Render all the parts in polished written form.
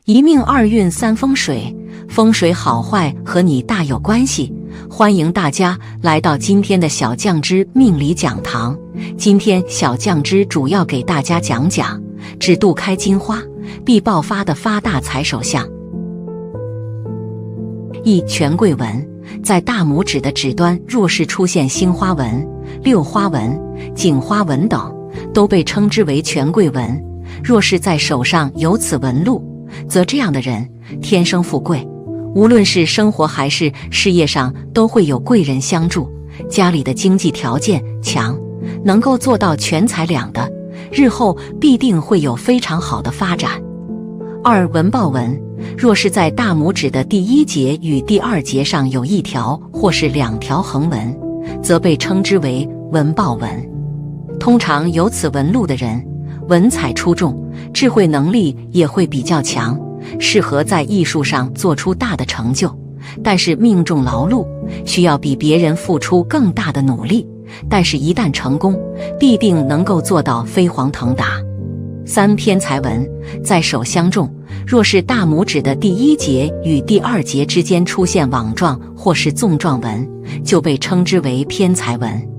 一命二运三风水，风水好坏和你大有关系。欢迎大家来到今天的小酱汁命理讲堂。今天小酱汁主要给大家讲讲只渡开金花必爆发的发大财手相。一、权贵纹，在大拇指的指端若是出现星花纹、六花纹、锦花纹等，都被称之为权贵纹。若是在手上有此纹路，则这样的人天生富贵，无论是生活还是事业上都会有贵人相助，家里的经济条件强，能够做到全才两的，日后必定会有非常好的发展。二、纹豹纹，若是在大拇指的第一节与第二节上有一条或是两条横纹，则被称之为纹豹纹。通常有此纹路的人，文采出众，智慧能力也会比较强，适合在艺术上做出大的成就。但是命中劳碌，需要比别人付出更大的努力，但是一旦成功，必定能够做到飞黄腾达。三、偏财纹，在手相中，若是大拇指的第一节与第二节之间出现网状或是纵状纹，就被称之为偏财纹。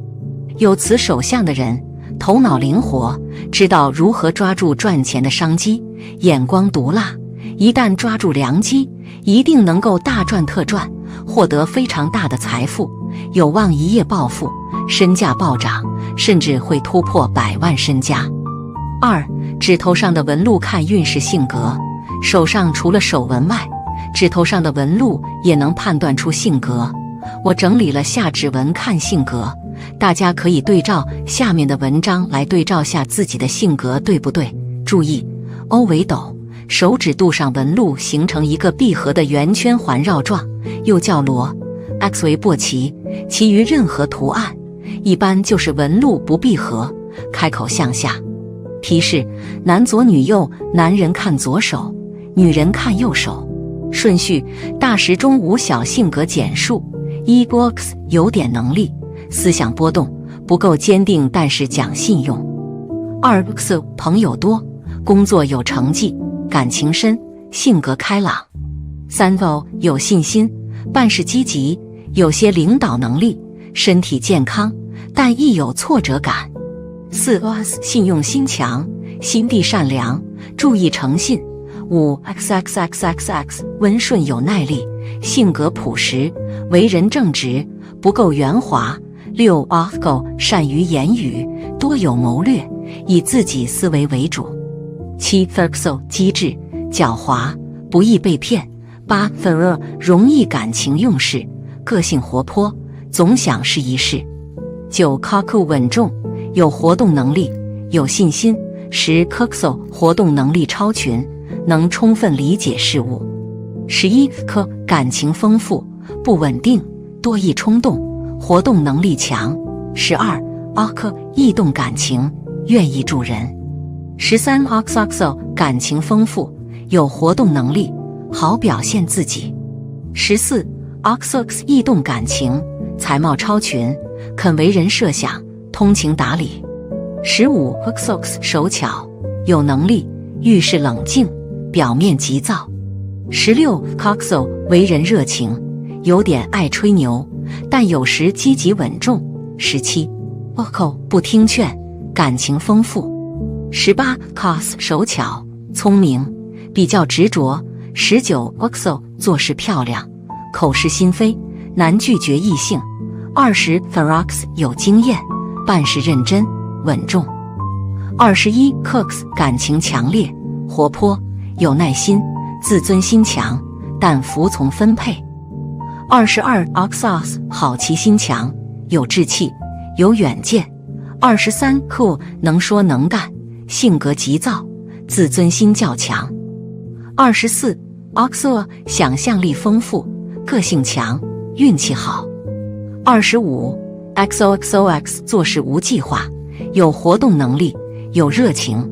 有此手相的人，头脑灵活，知道如何抓住赚钱的商机，眼光毒辣，一旦抓住良机，一定能够大赚特赚，获得非常大的财富，有望一夜暴富，身价暴涨，甚至会突破100万身家。二、指头上的纹路看运势性格，手上除了手纹外，指头上的纹路也能判断出性格。我整理了下指纹看性格，大家可以对照下面的文章来对照下自己的性格对不对。注意 O 为斗，手指肚上纹路形成一个闭合的圆圈环绕状，又叫螺。 X 为簸旗，其余任何图案一般就是纹路不闭合，开口向下。提示：男左女右，男人看左手，女人看右手。顺序：大时中午小，性格简述。一、X 有点能力，思想波动，不够坚定，但是讲信用。二、X 朋友多，工作有成绩，感情深，性格开朗。三、O 有信心，办事积极，有些领导能力，身体健康，但亦有挫折感。四、S 信用心强，心地善良，注意诚信。五、XXXXX 温顺有耐力，性格朴实，为人正直，不够圆滑。六、Go 善于言语，多有谋略，以自己思维为主。七、Ferxo 机智，狡猾，不易被骗。八、Fer 容易感情用事，个性活泼，总想是一事。九、Coco 稳重，有活动能力，有信心。十、Coxo 活动能力超群，能充分理解事物。11、K 感情丰富，不稳定，多易冲动，活动能力强。12、K 易动感情，愿意助人。13、Oxo 感情丰富，有活动能力，好表现自己。14、Oxox 易动感情，才貌超群，肯为人设想，通情达理。15、Oxox 手巧，有能力，遇事冷静，表面急躁。16、Coxo 为人热情，有点爱吹牛，但有时积极稳重。17、Oco 不听劝，感情丰富。18、Cos 手巧，聪明，比较执着。19、Oxo 做事漂亮，口是心非，难拒绝异性。20、Ferox 有经验，办事认真稳重。21、Cooks 感情强烈，活泼，有耐心，自尊心强，但服从分配。22、Oxos 好奇心强，有志气，有远见。23、Cool 能说能干，性格急躁，自尊心较强。24、Oxo 想象力丰富，个性强，运气好。25、XOXOX 做事无计划，有活动能力，有热情。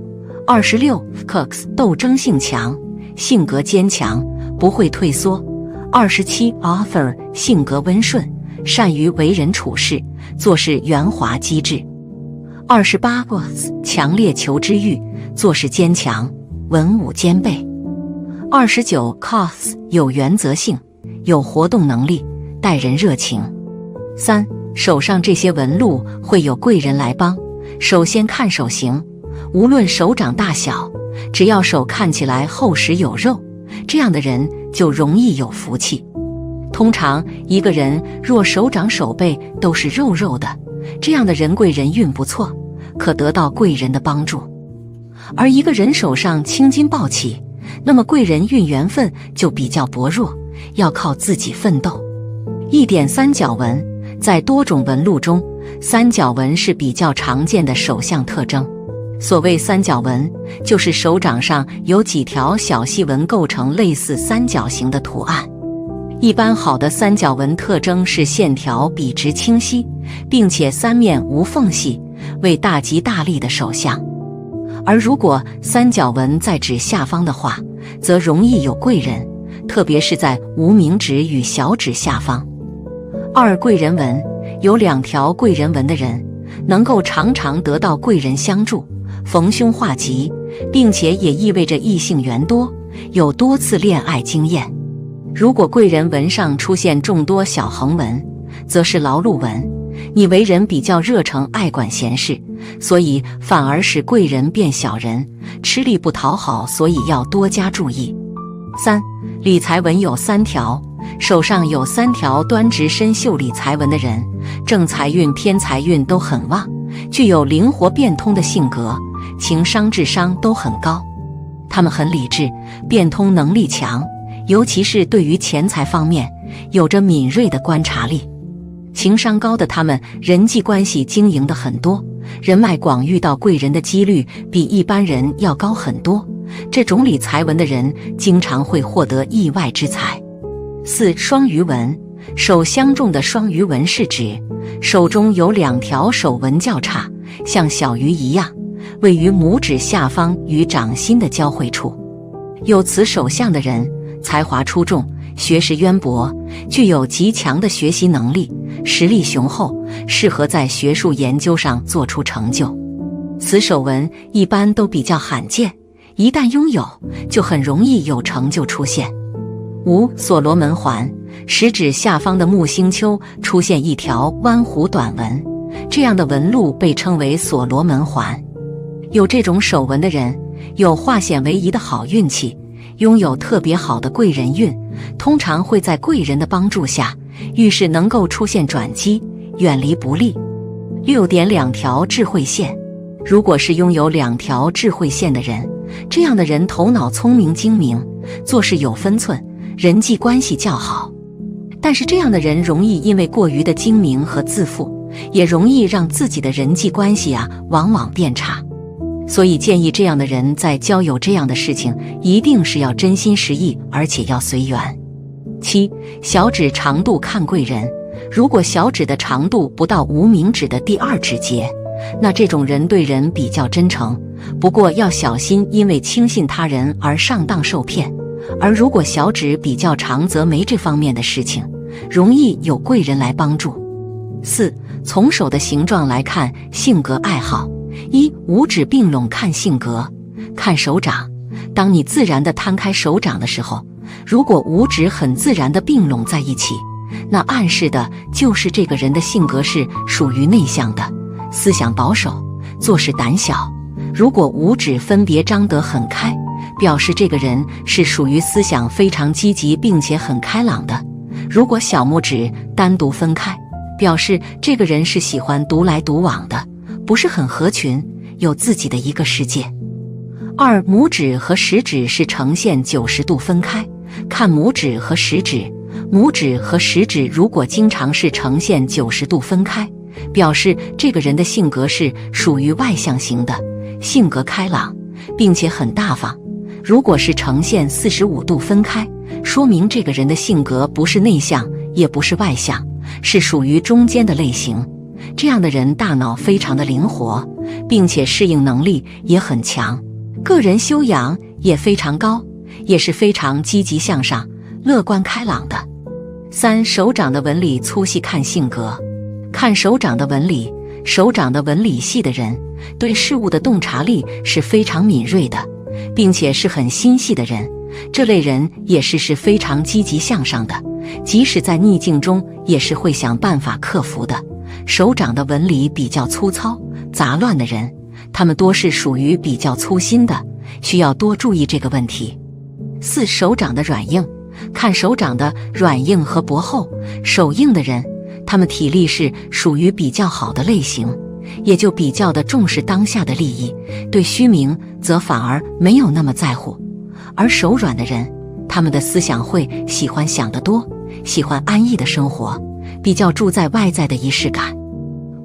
26、Cooks 斗争性强，性格坚强，不会退缩。27、Author 性格温顺，善于为人处事，做事圆滑机智。28、Boss 强烈求知欲，做事坚强，文武兼备。29 cos 有原则性，有活动能力，待人热情。3. 手上这些纹路会有贵人来帮。首先看手型，无论手掌大小，只要手看起来厚实有肉，这样的人就容易有福气。通常一个人若手掌手背都是肉肉的，这样的人贵人运不错，可得到贵人的帮助。而一个人手上青筋暴起，那么贵人运缘分就比较薄弱，要靠自己奋斗。一点三角纹，在多种纹路中，三角纹是比较常见的手相特征。所谓三角纹，就是手掌上有几条小细纹构成类似三角形的图案。一般好的三角纹特征是线条笔直清晰，并且三面无缝隙，为大吉大利的手相。而如果三角纹在指下方的话，则容易有贵人，特别是在无名指与小指下方。2. 贵人纹，有2条贵人纹的人，能够常常得到贵人相助，逢凶化吉，并且也意味着异性缘多，有多次恋爱经验。如果贵人纹上出现众多小横纹，则是劳碌纹，你为人比较热诚，爱管闲事，所以反而使贵人变小人，吃力不讨好，所以要多加注意。3. 理财纹有3条，手上有3条端直深秀理财纹的人，正财运偏财运都很旺，具有灵活变通的性格，情商智商都很高。他们很理智，变通能力强，尤其是对于钱财方面有着敏锐的观察力。情商高的他们，人际关系经营的很多，人脉广，遇到贵人的几率比一般人要高很多。这种理财纹的人经常会获得意外之财。4. 双鱼纹，手相中的双鱼纹是指手中有2条手纹较差，像小鱼一样，位于拇指下方与掌心的交汇处。有此手相的人，才华出众，学识渊博，具有极强的学习能力，实力雄厚，适合在学术研究上做出成就。此手纹一般都比较罕见，一旦拥有，就很容易有成就出现。5. 所罗门环，食指下方的木星丘出现一条弯弧短纹，这样的纹路被称为所罗门环。有这种手纹的人，有化险为夷的好运气，拥有特别好的贵人运，通常会在贵人的帮助下，遇事能够出现转机，远离不利。6. 2条智慧线，如果是拥有2条智慧线的人，这样的人头脑聪明精明，做事有分寸，人际关系较好。但是这样的人容易因为过于的精明和自负，也容易让自己的人际关系往往变差。所以建议这样的人在交友这样的事情，一定是要真心实意，而且要随缘。7. 小指长度看贵人，如果小指的长度不到无名指的第2指节，那这种人对人比较真诚，不过要小心因为轻信他人而上当受骗。而如果小指比较长，则没这方面的事情，容易有贵人来帮助。4. 从手的形状来看性格爱好。1. 五指并拢看性格，看手掌。当你自然地摊开手掌的时候，如果五指很自然地并拢在一起，那暗示的就是这个人的性格是属于内向的，思想保守，做事胆小。如果五指分别张得很开，表示这个人是属于思想非常积极并且很开朗的。如果小拇指单独分开，表示这个人是喜欢独来独往的，不是很合群，有自己的一个世界。2. 拇指和食指是呈现90度分开，看拇指和食指。拇指和食指如果经常是呈现90度分开，表示这个人的性格是属于外向型的，性格开朗，并且很大方。如果是呈现45度分开，说明这个人的性格不是内向，也不是外向，是属于中间的类型。这样的人大脑非常的灵活，并且适应能力也很强，个人修养也非常高，也是非常积极向上、乐观开朗的。3. 手掌的纹理粗细看性格，看手掌的纹理，手掌的纹理细的人，对事物的洞察力是非常敏锐的，并且是很心细的人，这类人也是非常积极向上的，即使在逆境中也是会想办法克服的。手掌的纹理比较粗糙杂乱的人，他们多是属于比较粗心的，需要多注意这个问题。4、手掌的软硬，看手掌的软硬和薄厚。手硬的人，他们体力是属于比较好的类型，也就比较的重视当下的利益，对虚名则反而没有那么在乎。而手软的人，他们的思想会喜欢想得多，喜欢安逸的生活，比较注在外在的仪式感。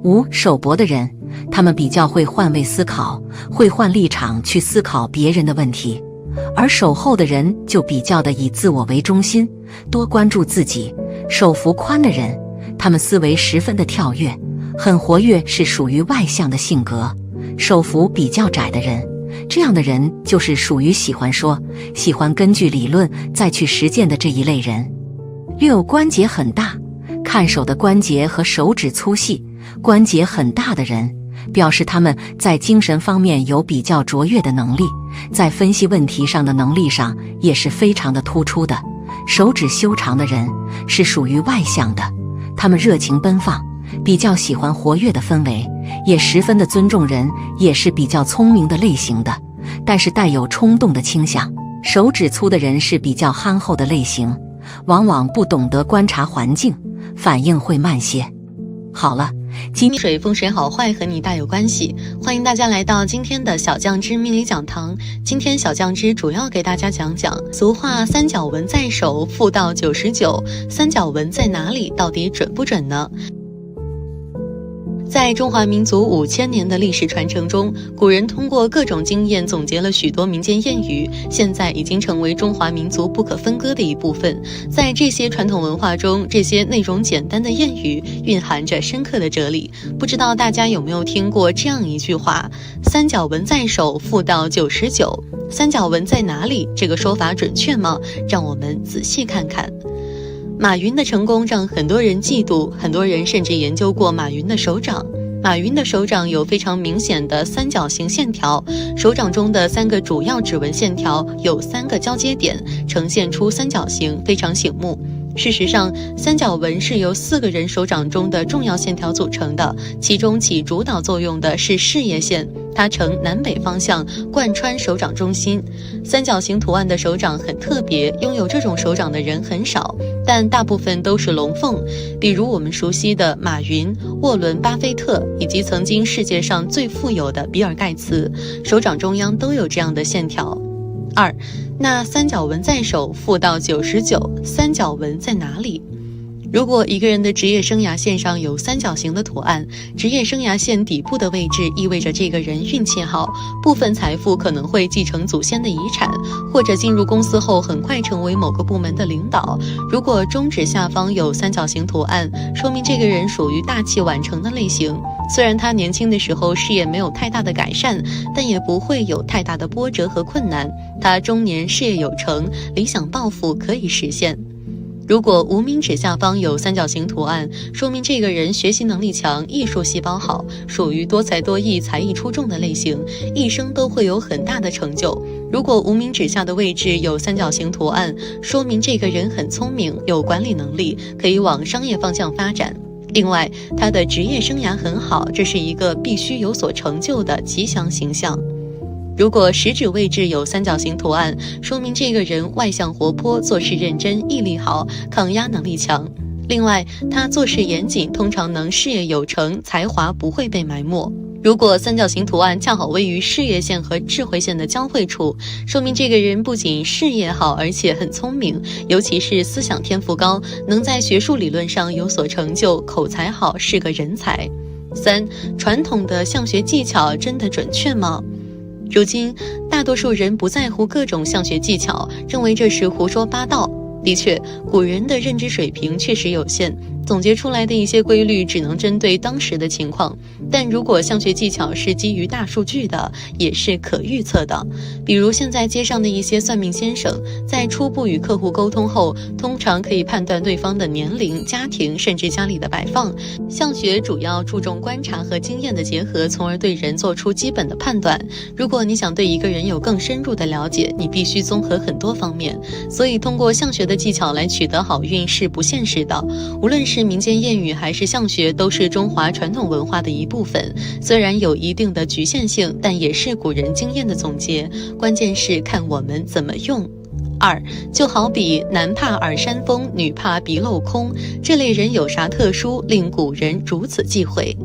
5、手薄的人，他们比较会换位思考，会换立场去思考别人的问题。而手厚的人就比较的以自我为中心，多关注自己。手幅宽的人，他们思维十分的跳跃，很活跃，是属于外向的性格。手幅比较窄的人，这样的人就是属于喜欢说，喜欢根据理论再去实践的这一类人。6、关节很大，看手的关节和手指粗细，关节很大的人，表示他们在精神方面有比较卓越的能力，在分析问题上的能力上也是非常的突出的。手指修长的人是属于外向的，他们热情奔放，比较喜欢活跃的氛围，也十分的尊重人，也是比较聪明的类型的，但是带有冲动的倾向。手指粗的人是比较憨厚的类型，往往不懂得观察环境，反应会慢些。好了，今天水风水好坏和你大有关系，欢迎大家来到今天的小酱汁命理讲堂。今天小酱汁主要给大家讲讲俗话三角纹在手，妇道99，三角纹在哪里，到底准不准呢？在中华民族5000年的历史传承中，古人通过各种经验总结了许多民间谚语，现在已经成为中华民族不可分割的一部分。在这些传统文化中，这些内容简单的谚语蕴含着深刻的哲理。不知道大家有没有听过这样一句话：三角纹在手，妇道99。三角纹在哪里？这个说法准确吗？让我们仔细看看。马云的成功让很多人嫉妒，很多人甚至研究过马云的手掌。马云的手掌有非常明显的三角形线条，手掌中的3个主要指纹线条有3个交接点，呈现出三角形，非常醒目。事实上，三角纹是由4个人手掌中的重要线条组成的，其中起主导作用的是事业线，它呈南北方向贯穿手掌中心。三角形图案的手掌很特别，拥有这种手掌的人很少，但大部分都是龙凤，比如我们熟悉的马云、沃伦·巴菲特以及曾经世界上最富有的比尔·盖茨，手掌中央都有这样的线条。2. 那三角纹在手，妇道99，三角纹在哪里？如果一个人的职业生涯线上有三角形的图案，职业生涯线底部的位置意味着这个人运气好，部分财富可能会继承祖先的遗产，或者进入公司后很快成为某个部门的领导。如果中指下方有三角形图案，说明这个人属于大器晚成的类型。虽然他年轻的时候事业没有太大的改善，但也不会有太大的波折和困难。他中年事业有成，理想抱负可以实现。如果无名指下方有三角形图案，说明这个人学习能力强，艺术细胞好，属于多才多艺、才艺出众的类型，一生都会有很大的成就。如果无名指下的位置有三角形图案，说明这个人很聪明，有管理能力，可以往商业方向发展。另外，他的职业生涯很好，这是一个必须有所成就的吉祥形象。如果食指位置有三角形图案，说明这个人外向活泼，做事认真，毅力好，抗压能力强。另外，他做事严谨，通常能事业有成，才华不会被埋没。如果三角形图案恰好位于事业线和智慧线的交汇处，说明这个人不仅事业好，而且很聪明，尤其是思想天赋高，能在学术理论上有所成就，口才好，是个人才。3. 传统的相学技巧真的准确吗？如今，大多数人不在乎各种相学技巧，认为这是胡说八道。的确，古人的认知水平确实有限，总结出来的一些规律只能针对当时的情况，但如果相学技巧是基于大数据的，也是可预测的。比如现在街上的一些算命先生，在初步与客户沟通后，通常可以判断对方的年龄、家庭，甚至家里的摆放。相学主要注重观察和经验的结合，从而对人做出基本的判断。如果你想对一个人有更深入的了解，你必须综合很多方面，所以通过相学的技巧来取得好运是不现实的。无论是民间谚语还是相学，都是中华传统文化的一部分，虽然有一定的局限性，但也是古人经验的总结，关键是看我们怎么用。2. 就好比男怕耳山风，女怕鼻漏空，这类人有啥特殊，令古人如此忌讳？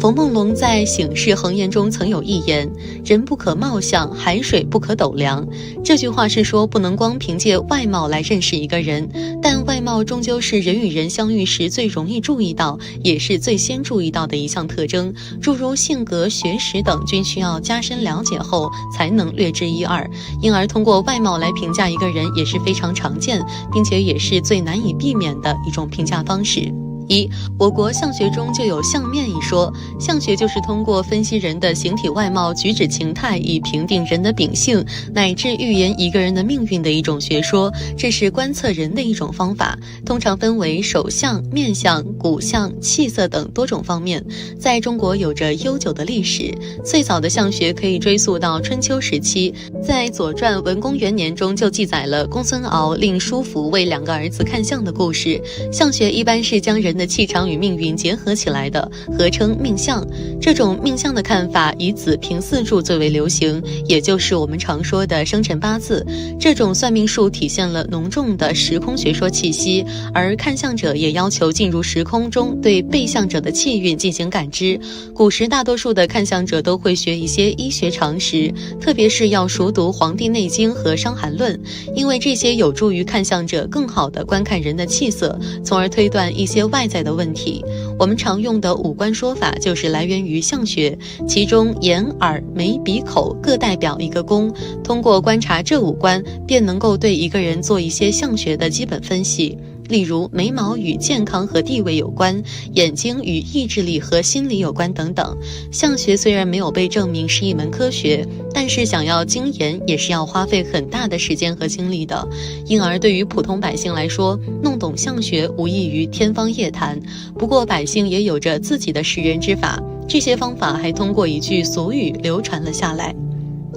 冯梦龙在《醒世恒言》中曾有一言：人不可貌相，海水不可斗量。这句话是说不能光凭借外貌来认识一个人，但外貌终究是人与人相遇时最容易注意到，也是最先注意到的一项特征，诸如性格、学识等均需要加深了解后才能略知一二，因而通过外貌来评价一个人也是非常常见，并且也是最难以避免的一种评价方式。1. 我国相学中就有相面一说，相学就是通过分析人的形体外貌、举止情态，以评定人的秉性，乃至预言一个人的命运的一种学说，这是观测人的一种方法，通常分为手相、面相、骨相、气色等多种方面，在中国有着悠久的历史。最早的相学可以追溯到春秋时期，在《左传》文公元年中就记载了公孙敖令叔服为2个儿子看相的故事。相学一般是将人的气场与命运结合起来的，合称命相。这种命相的看法以子平四柱最为流行，也就是我们常说的生辰八字。这种算命术体现了浓重的时空学说气息，而看相者也要求进入时空中对被相者的气运进行感知。古时大多数的看相者都会学一些医学常识，特别是要熟读《黄帝内经》和《伤寒论》，因为这些有助于看相者更好地观看人的气色，从而推断一些外在的问题。我们常用的五官说法就是来源于相学，其中眼、耳、眉、鼻、口各代表一个宫，通过观察这五官，便能够对一个人做一些相学的基本分析。例如眉毛与健康和地位有关，眼睛与意志力和心理有关等等。相学虽然没有被证明是一门科学，但是想要精研也是要花费很大的时间和精力的，因而对于普通百姓来说，弄懂相学无异于天方夜谭。不过百姓也有着自己的识人之法，这些方法还通过一句俗语流传了下来。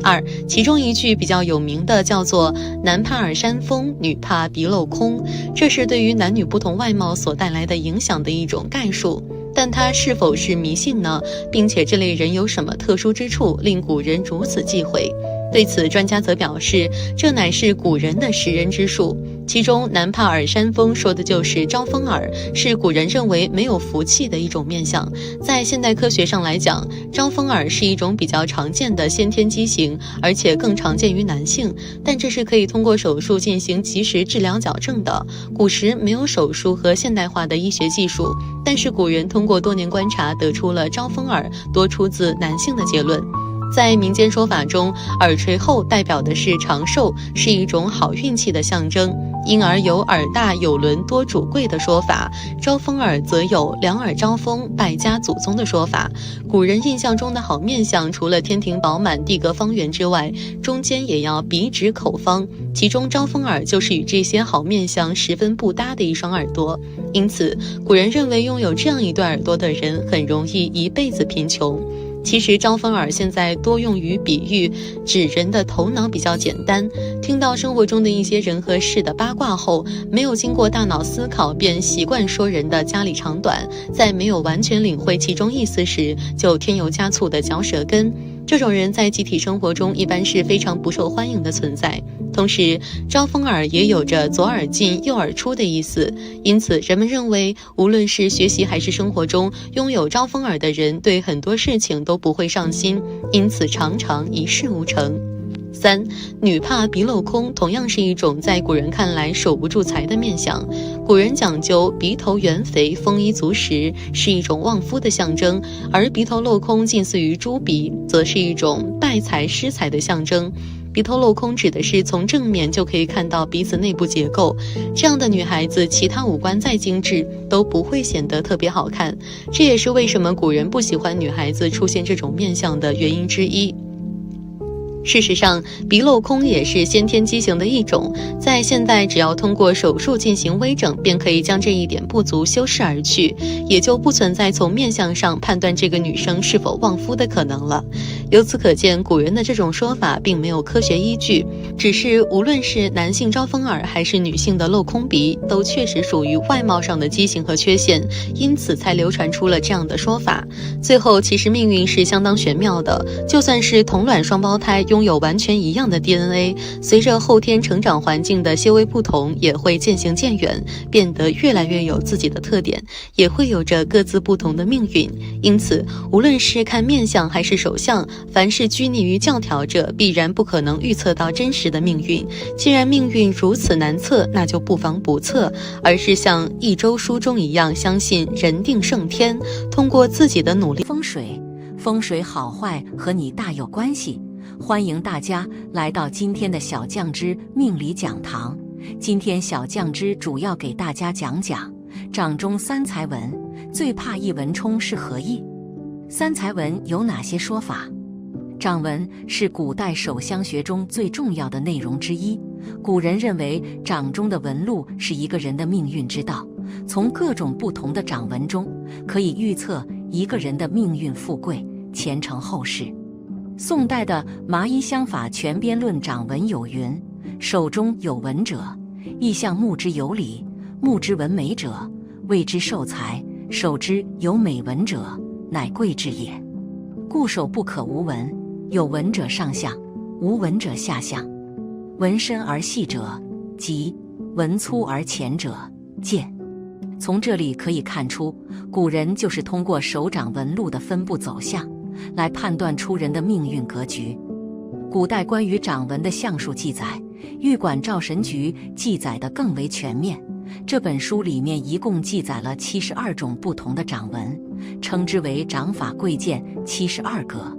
2. 其中一句比较有名的叫做男怕耳山风，女怕鼻漏空，这是对于男女不同外貌所带来的影响的一种概述。但它是否是迷信呢？并且这类人有什么特殊之处，令古人如此忌讳？对此，专家则表示，这乃是古人的识人之术。其中男怕耳山风说的就是招风耳，是古人认为没有福气的一种面相。在现代科学上来讲，招风耳是一种比较常见的先天畸形，而且更常见于男性，但这是可以通过手术进行及时治疗矫正的。古时没有手术和现代化的医学技术，但是古人通过多年观察得出了招风耳多出自男性的结论。在民间说法中，耳垂后代表的是长寿，是一种好运气的象征，因而有耳大有轮多主贵的说法。招风耳则有两耳招风败家祖宗的说法。古人印象中的好面相，除了天庭饱满地阁方圆之外，中间也要鼻直口方，其中招风耳就是与这些好面相十分不搭的一双耳朵。因此古人认为拥有这样一对耳朵的人很容易一辈子贫穷。其实招风耳现在多用于比喻指人的头脑比较简单，听到生活中的一些人和事的八卦后，没有经过大脑思考便习惯说人的家里长短，在没有完全领会其中意思时就添油加醋的嚼舌根。这种人在集体生活中一般是非常不受欢迎的存在。同时招风耳也有着左耳进右耳出的意思，因此人们认为无论是学习还是生活中，拥有招风耳的人对很多事情都不会上心，因此常常一事无成。3. 女怕鼻漏空同样是一种在古人看来守不住财的面相。古人讲究鼻头圆肥，丰衣足食，是一种旺夫的象征，而鼻头镂空近似于猪鼻，则是一种败财失财的象征。鼻头镂空指的是从正面就可以看到鼻子内部结构，这样的女孩子其他五官再精致都不会显得特别好看，这也是为什么古人不喜欢女孩子出现这种面相的原因之一。事实上，鼻镂空也是先天畸形的一种，在现代只要通过手术进行微整，便可以将这一点不足修饰而去，也就不存在从面相上判断这个女生是否旺夫的可能了。由此可见，古人的这种说法并没有科学依据，只是无论是男性招风耳还是女性的镂空鼻，都确实属于外貌上的畸形和缺陷，因此才流传出了这样的说法。最后，其实命运是相当玄妙的，就算是同卵双胞胎拥有完全一样的 DNA， 随着后天成长环境的些微不同，也会渐行渐远，变得越来越有自己的特点，也会有着各自不同的命运。因此，无论是看面相还是手相，凡是拘泥于教条者，必然不可能预测到真实的命运。既然命运如此难测，那就不妨不测，而是像一周书中一样，相信人定胜天，通过自己的努力。风水好坏和你大有关系。欢迎大家来到今天的小酱之命理讲堂。今天小酱之主要给大家讲讲掌中三才纹，最怕一纹冲是何意？三才纹有哪些说法？掌纹是古代手相学中最重要的内容之一。古人认为掌中的纹路是一个人的命运之道，从各种不同的掌纹中可以预测一个人的命运富贵、前程后世。宋代的《麻衣相法全编论掌纹》有云：手中有纹者，意象目之有理，目之纹美者，谓之寿财；手之有美纹者，乃贵之也。故手不可无纹，有纹者上相，无纹者下相。纹深而细者吉，纹粗而浅者贱。从这里可以看出，古人就是通过手掌纹路的分布走向来判断出人的命运格局。古代关于掌纹的相术记载，玉管照神局记载得更为全面。这本书里面一共记载了72种不同的掌纹，称之为掌法贵贱72个。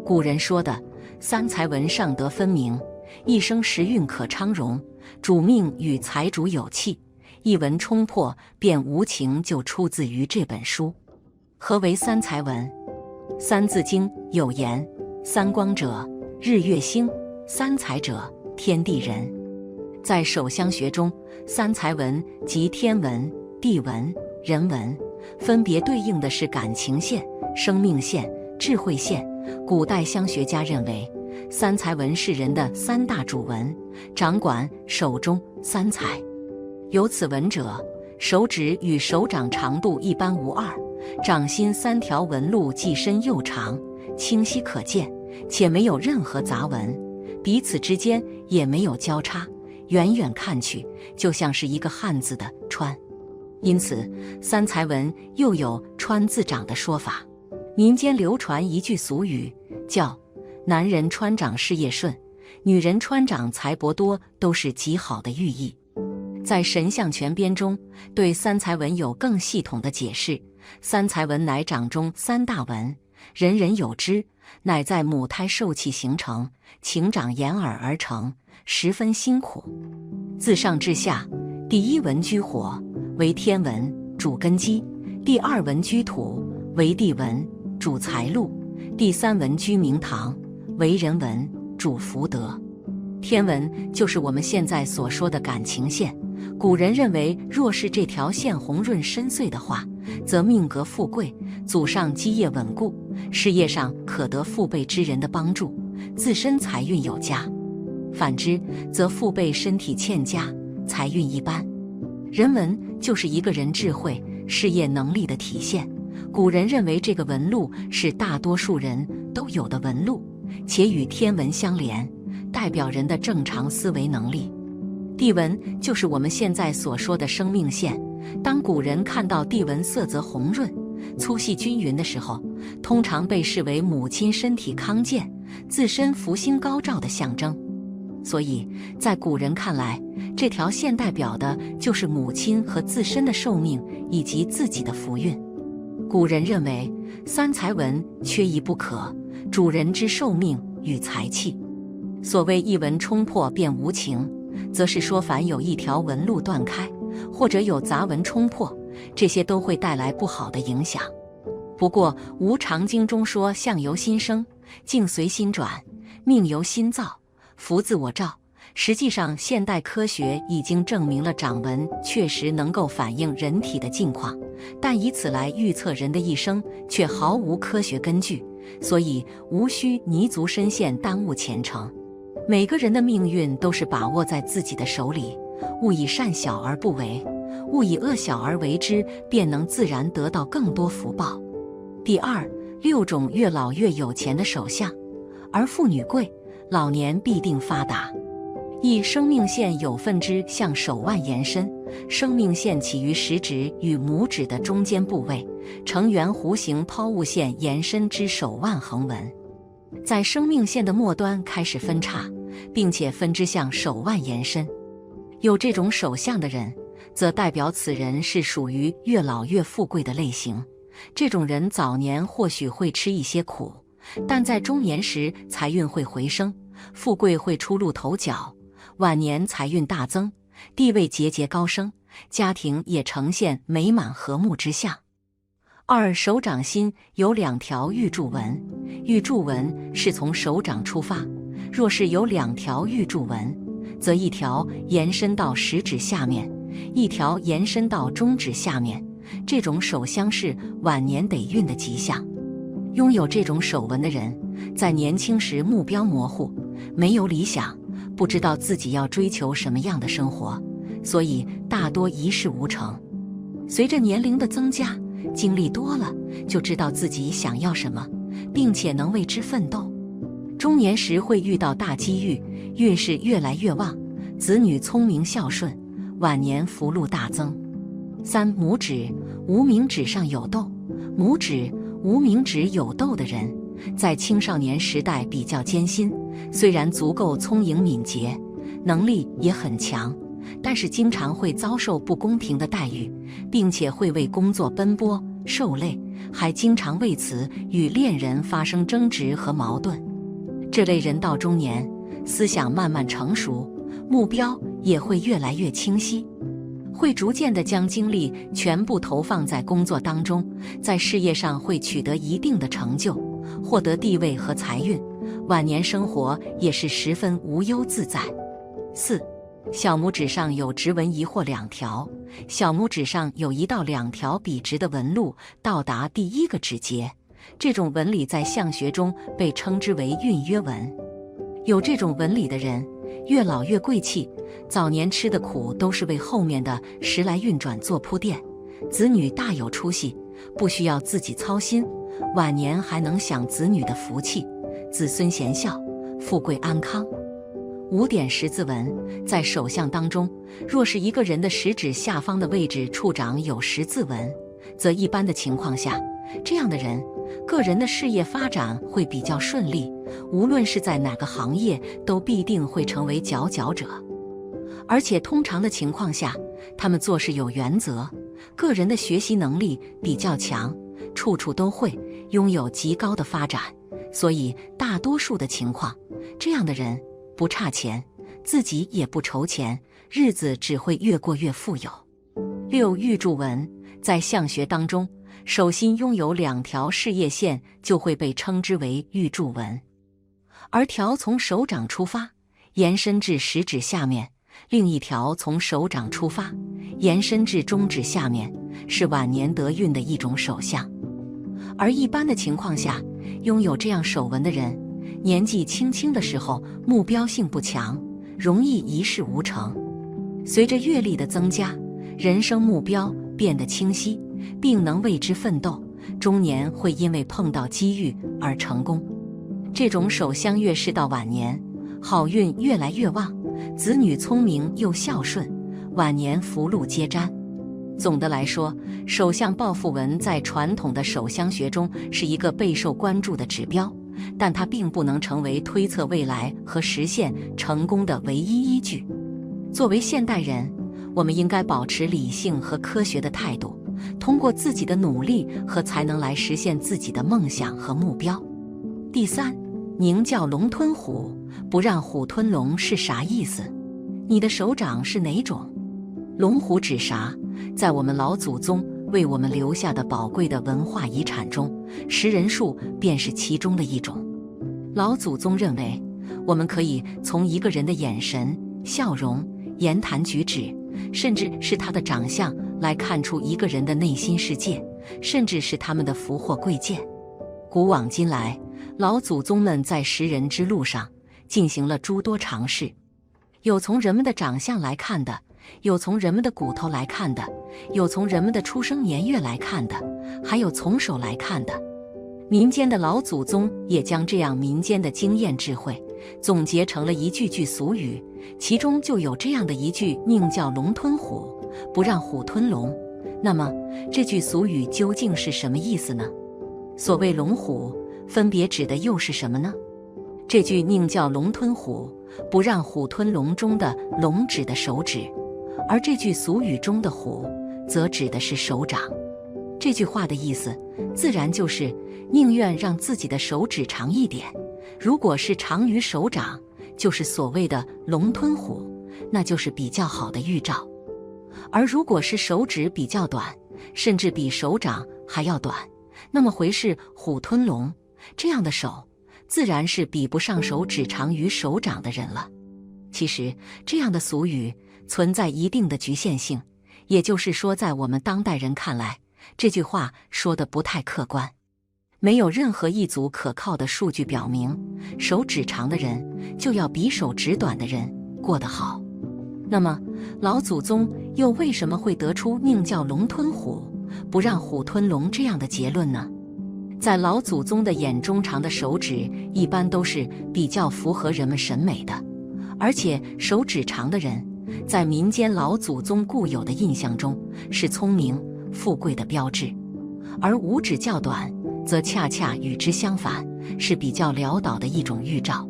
古人说的三才纹上得分明，一生时运可昌荣，主命与财主有气，一纹冲破便无情，就出自于这本书。何为三才纹？三字经有言：三光者，日月星；三才者，天地人。在手相学中，三才纹即天纹、地纹、人纹，分别对应的是感情线、生命线、智慧线。古代相学家认为，三才纹是人的三大主纹，掌管手中三才。有此纹者，手指与手掌长度一般无二，掌心三条纹路既深又长，清晰可见，且没有任何杂纹，彼此之间也没有交叉，远远看去就像是一个汉字的川。因此，三才纹又有川字掌的说法。民间流传一句俗语，叫男人穿掌事业顺，女人穿掌财帛多，都是极好的寓意。在《神相全编》中，对三才纹有更系统的解释。三才纹乃掌中三大纹，人人有之，乃在母胎受气形成，情长眼耳而成，十分辛苦。自上至下，第一纹居火，为天纹，主根基；第二纹居土，为地纹，主财路；第三纹居明堂，为人纹，主福德。天纹就是我们现在所说的感情线。古人认为，若是这条线红润深邃的话，则命格富贵，祖上基业稳固，事业上可得父辈之人的帮助，自身财运有加；反之，则父辈身体欠佳，财运一般。人纹就是一个人智慧、事业能力的体现。古人认为这个纹路是大多数人都有的纹路，且与天纹相连，代表人的正常思维能力。地纹就是我们现在所说的生命线。当古人看到地纹色泽红润、粗细均匀的时候，通常被视为母亲身体康健、自身福星高照的象征。所以在古人看来，这条线代表的就是母亲和自身的寿命以及自己的福运。古人认为三才纹缺一不可，主人之寿命与财气。所谓一纹冲破便无情，则是说凡有一条纹路断开，或者有杂纹冲破，这些都会带来不好的影响。不过《无常经》中说相由心生，境随心转，命由心造，福自我造。实际上现代科学已经证明了掌纹确实能够反映人体的境况，但以此来预测人的一生却毫无科学根据，所以无需泥足深陷耽误前程。每个人的命运都是把握在自己的手里，勿以善小而不为，勿以恶小而为之，便能自然得到更多福报。第二，6种越老越有钱的手相。而妇女贵，老年必定发达。一、生命线有分支向手腕延伸，生命线起于食指与拇指的中间部位，呈圆弧形抛物线延伸至手腕横纹，在生命线的末端开始分叉，并且分支向手腕延伸。有这种手相的人，则代表此人是属于越老越富贵的类型。这种人早年或许会吃一些苦，但在中年时财运会回升，富贵会初露头角，晚年财运大增，地位节节高升，家庭也呈现美满和睦之象。二、手掌心有2条玉柱纹，玉柱纹是从手掌出发，若是有2条玉柱纹，则一条延伸到食指下面，一条延伸到中指下面，这种手相是晚年得运的吉象。拥有这种手纹的人，在年轻时目标模糊，没有理想，不知道自己要追求什么样的生活，所以大多一事无成。随着年龄的增加，经历多了，就知道自己想要什么，并且能为之奋斗。中年时会遇到大机遇，运势越来越旺，子女聪明孝顺，晚年福禄大增。三、拇指、无名指上有痘。拇指、无名指有痘的人，在青少年时代比较艰辛，虽然足够聪颖敏捷，能力也很强，但是经常会遭受不公平的待遇，并且会为工作奔波受累，还经常为此与恋人发生争执和矛盾。这类人到中年，思想慢慢成熟，目标也会越来越清晰，会逐渐地将精力全部投放在工作当中，在事业上会取得一定的成就，获得地位和财运，晚年生活也是十分无忧自在。四、小拇指上有直纹1或2条，小拇指上有1到2条笔直的纹路到达第1个指节，这种纹理在相学中被称之为运约纹。有这种纹理的人，越老越贵气，早年吃的苦都是为后面的时来运转做铺垫，子女大有出息，不需要自己操心，晚年还能享子女的福气，子孙贤孝，富贵安康。5点十字纹，在手相当中，若是一个人的食指下方的位置处长有十字纹，则一般的情况下，这样的人个人的事业发展会比较顺利，无论是在哪个行业都必定会成为佼佼者。而且通常的情况下，他们做事有原则，个人的学习能力比较强，处处都会，拥有极高的发展，所以大多数的情况，这样的人不差钱，自己也不愁钱，日子只会越过越富有。6、玉柱纹，在相学当中，手心拥有2条事业线就会被称之为玉柱纹，而条从手掌出发，延伸至食指下面，另一条从手掌出发，延伸至中指下面，是晚年得运的一种手相。而一般的情况下，拥有这样手纹的人，年纪轻轻的时候目标性不强，容易一事无成。随着阅历的增加，人生目标变得清晰，并能为之奋斗，中年会因为碰到机遇而成功。这种手相越是到晚年，好运越来越旺，子女聪明又孝顺，晚年福禄皆沾。总的来说，手相抱负纹在传统的手相学中是一个备受关注的指标，但它并不能成为推测未来和实现成功的唯一依据。作为现代人，我们应该保持理性和科学的态度，通过自己的努力和才能来实现自己的梦想和目标。第三，宁叫龙吞虎，不让虎吞龙是啥意思？你的手掌是哪种？龙虎指啥？在我们老祖宗为我们留下的宝贵的文化遗产中，识人术便是其中的一种。老祖宗认为，我们可以从一个人的眼神、笑容、言谈举止，甚至是他的长相来看出一个人的内心世界，甚至是他们的福祸贵贱。古往今来，老祖宗们在识人之路上进行了诸多尝试，有从人们的长相来看的，有从人们的骨头来看的，有从人们的出生年月来看的，还有从手来看的。民间的老祖宗也将这样民间的经验智慧总结成了一句句俗语，其中就有这样的一句：宁叫龙吞虎，不让虎吞龙。那么这句俗语究竟是什么意思呢？所谓龙虎，分别指的又是什么呢？这句宁叫龙吞虎，不让虎吞龙中的龙指的手指，而这句俗语中的虎则指的是手掌。这句话的意思自然就是宁愿让自己的手指长一点，如果是长于手掌，就是所谓的龙吞虎，那就是比较好的预兆。而如果是手指比较短，甚至比手掌还要短，那么回是虎吞龙，这样的手自然是比不上手指长于手掌的人了。其实这样的俗语存在一定的局限性，也就是说，在我们当代人看来，这句话说的不太客观。没有任何一组可靠的数据表明，手指长的人就要比手指短的人过得好。那么老祖宗又为什么会得出宁叫龙吞虎，不让虎吞龙这样的结论呢？在老祖宗的眼中，长的手指一般都是比较符合人们审美的，而且手指长的人在民间老祖宗固有的印象中是聪明富贵的标志，而五指较短则恰恰与之相反，是比较潦倒的一种预兆。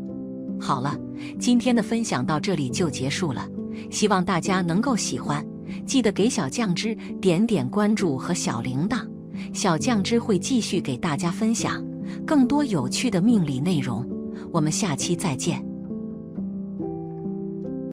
好了，今天的分享到这里就结束了，希望大家能够喜欢，记得给小酱汁点点关注和小铃铛，小酱汁会继续给大家分享更多有趣的命理内容，我们下期再见。